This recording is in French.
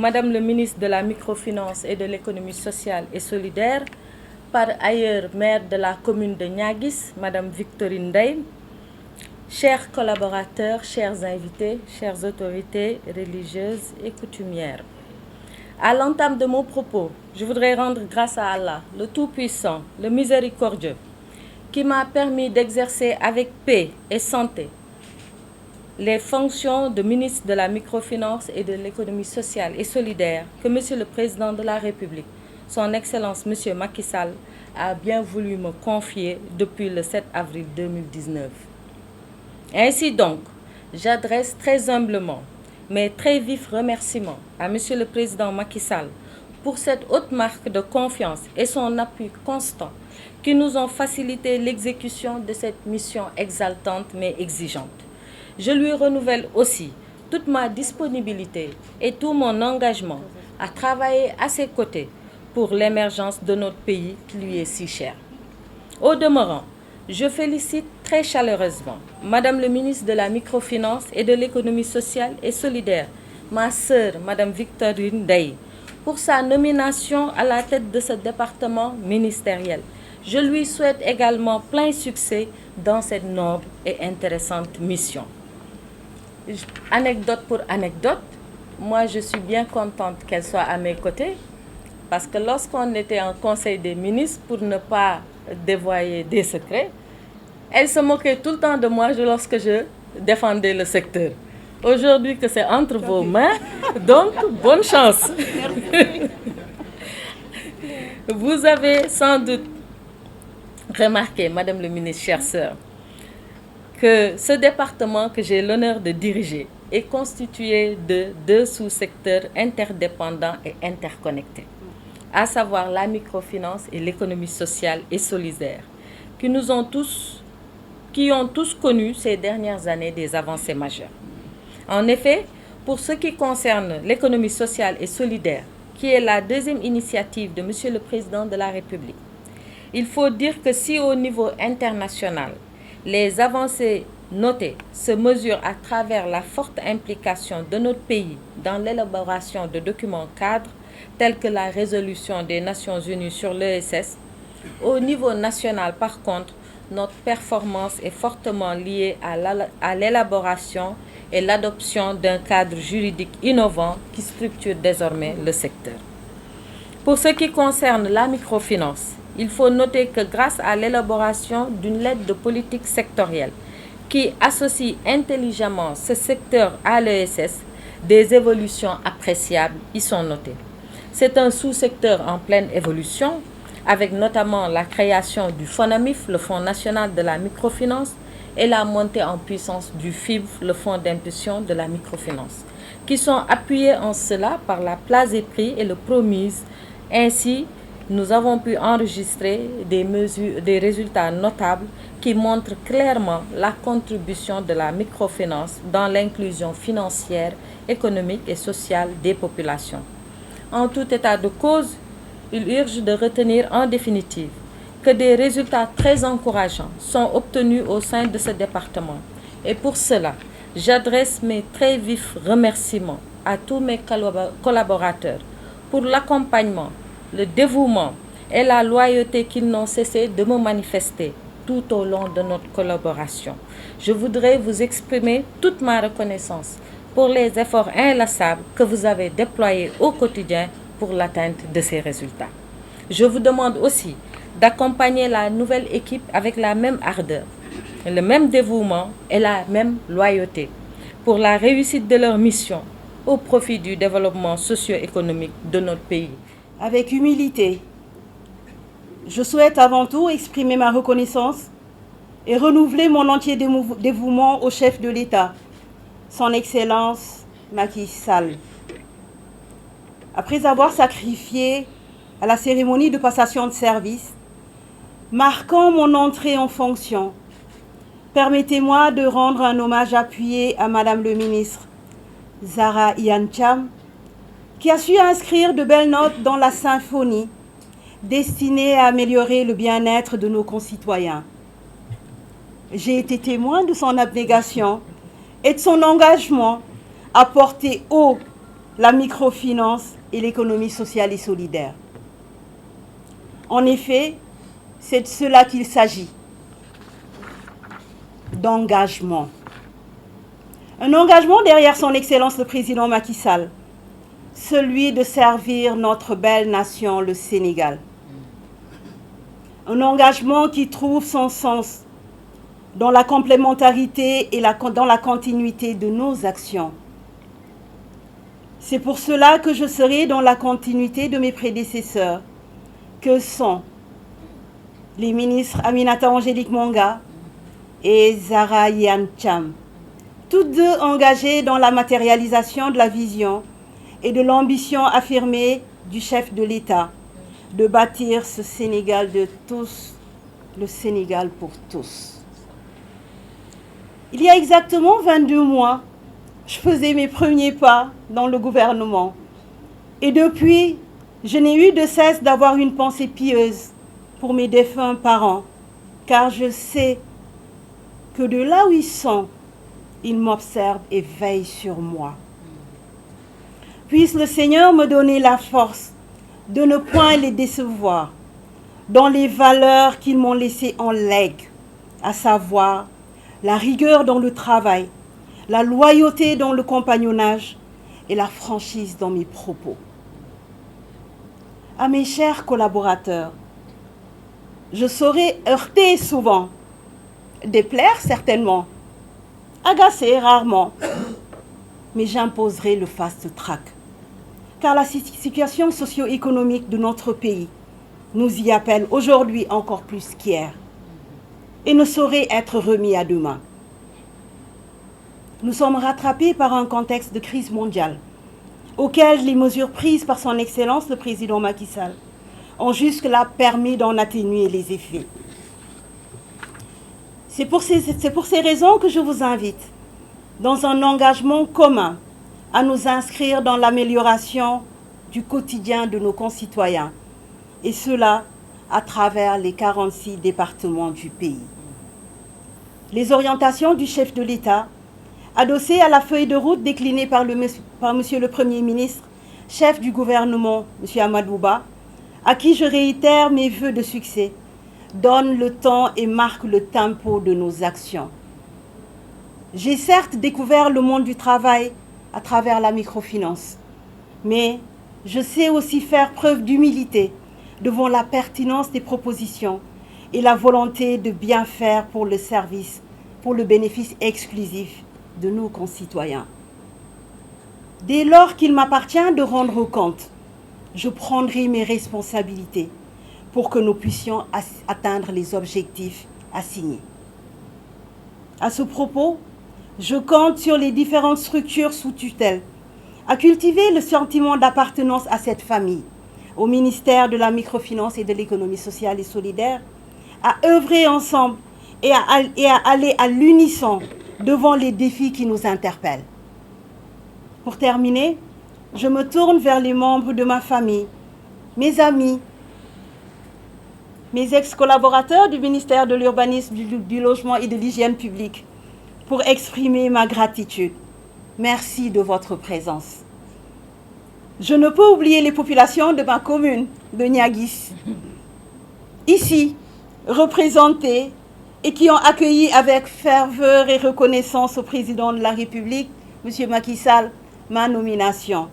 Madame le ministre de la Microfinance et de l'Économie sociale et solidaire, par ailleurs maire de la commune de Niaguis, Madame Victorine Ndeye, chers collaborateurs, chers invités, chères autorités religieuses et coutumières. À l'entame de mon propos, je voudrais rendre grâce à Allah, le Tout-Puissant, le Miséricordieux, qui m'a permis d'exercer avec paix et santé les fonctions de ministre de la Microfinance et de l'Économie sociale et solidaire que Monsieur le Président de la République, Son Excellence Monsieur Macky Sall, a bien voulu me confier depuis le 7 avril 2019. Ainsi donc, j'adresse très humblement mes très vifs remerciements à Monsieur le Président Macky Sall pour cette haute marque de confiance et son appui constant qui nous ont facilité l'exécution de cette mission exaltante mais exigeante. Je lui renouvelle aussi toute ma disponibilité et tout mon engagement à travailler à ses côtés pour l'émergence de notre pays qui lui est si cher. Au demeurant, je félicite très chaleureusement Madame le ministre de la Microfinance et de l'Économie sociale et solidaire, ma sœur Madame Victorine Ndeye, pour sa nomination à la tête de ce département ministériel. Je lui souhaite également plein succès dans cette noble et intéressante mission. Anecdote pour anecdote, moi je suis bien contente qu'elle soit à mes côtés parce que lorsqu'on était en conseil des ministres, pour ne pas dévoiler des secrets, elle se moquait tout le temps de moi lorsque je défendais le secteur. Aujourd'hui que c'est entre vos mains, donc bonne chance. Vous avez sans doute remarqué, Madame le ministre, chère sœur, que ce département que j'ai l'honneur de diriger est constitué de 2 sous-secteurs interdépendants et interconnectés, à savoir la microfinance et l'économie sociale et solidaire, qui ont tous connu ces dernières années des avancées majeures. En effet, pour ce qui concerne l'économie sociale et solidaire, qui est la deuxième initiative de Monsieur le Président de la République, il faut dire que si au niveau international, les avancées notées se mesurent à travers la forte implication de notre pays dans l'élaboration de documents cadres tels que la résolution des Nations Unies sur l'ESS, au niveau national par contre, notre performance est fortement liée à l'élaboration et l'adoption d'un cadre juridique innovant qui structure désormais le secteur. Pour ce qui concerne la microfinance, il faut noter que grâce à l'élaboration d'une lettre de politique sectorielle qui associe intelligemment ce secteur à l'ESS, des évolutions appréciables y sont notées. C'est un sous-secteur en pleine évolution, avec notamment la création du FONAMIF, le Fonds national de la microfinance, et la montée en puissance du FIB, le Fonds d'impulsion de la microfinance, qui sont appuyés en cela par la place des prix et le promise. Ainsi, nous avons pu enregistrer des résultats notables qui montrent clairement la contribution de la microfinance dans l'inclusion financière, économique et sociale des populations. En tout état de cause, il urge de retenir en définitive que des résultats très encourageants sont obtenus au sein de ce département. Et pour cela, j'adresse mes très vifs remerciements à tous mes collaborateurs pour l'accompagnement, le dévouement et la loyauté qu'ils n'ont cessé de me manifester tout au long de notre collaboration. Je voudrais vous exprimer toute ma reconnaissance pour les efforts inlassables que vous avez déployés au quotidien pour l'atteinte de ces résultats. Je vous demande aussi d'accompagner la nouvelle équipe avec la même ardeur, le même dévouement et la même loyauté pour la réussite de leur mission au profit du développement socio-économique de notre pays. Avec humilité, je souhaite avant tout exprimer ma reconnaissance et renouveler mon entier dévouement au chef de l'État, Son Excellence Macky Sall. Après avoir sacrifié à la cérémonie de passation de service, marquant mon entrée en fonction, permettez-moi de rendre un hommage appuyé à Madame le ministre Zahra Iyane Thiam, qui a su inscrire de belles notes dans la symphonie destinée à améliorer le bien-être de nos concitoyens. J'ai été témoin de son abnégation et de son engagement à porter haut la microfinance et l'économie sociale et solidaire. En effet, c'est de cela qu'il s'agit, d'engagement. Un engagement derrière son Excellence le Président Macky Sall, celui de servir notre belle nation, le Sénégal. Un engagement qui trouve son sens dans la complémentarité et dans la continuité de nos actions. C'est pour cela que je serai dans la continuité de mes prédécesseurs, que sont les ministres Aminata Angélique Monga et Zahra Iyane Thiam, toutes deux engagées dans la matérialisation de la vision et de l'ambition affirmée du chef de l'État de bâtir ce Sénégal de tous, le Sénégal pour tous. Il y a exactement 22 mois, je faisais mes premiers pas dans le gouvernement. Et depuis, je n'ai eu de cesse d'avoir une pensée pieuse pour mes défunts parents, car je sais que de là où ils sont, ils m'observent et veillent sur moi. Puisse le Seigneur me donner la force de ne point les décevoir dans les valeurs qu'ils m'ont laissées en legs, à savoir la rigueur dans le travail, la loyauté dans le compagnonnage et la franchise dans mes propos. À mes chers collaborateurs, je saurais heurter souvent, déplaire certainement, agacer rarement, mais j'imposerai le fast track. Car la situation socio-économique de notre pays nous y appelle aujourd'hui encore plus qu'hier et ne saurait être remis à demain. Nous sommes rattrapés par un contexte de crise mondiale auquel les mesures prises par son Excellence le Président Macky Sall ont jusque-là permis d'en atténuer les effets. C'est pour ces raisons que je vous invite, dans un engagement commun, à nous inscrire dans l'amélioration du quotidien de nos concitoyens, et cela à travers les 46 départements du pays. Les orientations du chef de l'État, adossées à la feuille de route déclinée par Monsieur le Premier ministre, chef du gouvernement, M. Amadou Ba, à qui je réitère mes vœux de succès, donnent le temps et marquent le tempo de nos actions. J'ai certes découvert le monde du travail à travers la microfinance, mais je sais aussi faire preuve d'humilité devant la pertinence des propositions et la volonté de bien faire pour le service, pour le bénéfice exclusif de nos concitoyens. Dès lors qu'il m'appartient de rendre compte, je prendrai mes responsabilités pour que nous puissions atteindre les objectifs assignés. À ce propos, je compte sur les différentes structures sous tutelle à cultiver le sentiment d'appartenance à cette famille, au ministère de la microfinance et de l'économie sociale et solidaire, à œuvrer ensemble et à aller à l'unisson devant les défis qui nous interpellent. Pour terminer, je me tourne vers les membres de ma famille, mes amis, mes ex-collaborateurs du ministère de l'Urbanisme, du Logement et de l'Hygiène publique, pour exprimer ma gratitude. Merci de votre présence. Je ne peux oublier les populations de ma commune de Niaguis, ici représentées et qui ont accueilli avec ferveur et reconnaissance au président de la République, M. Macky Sall, ma nomination.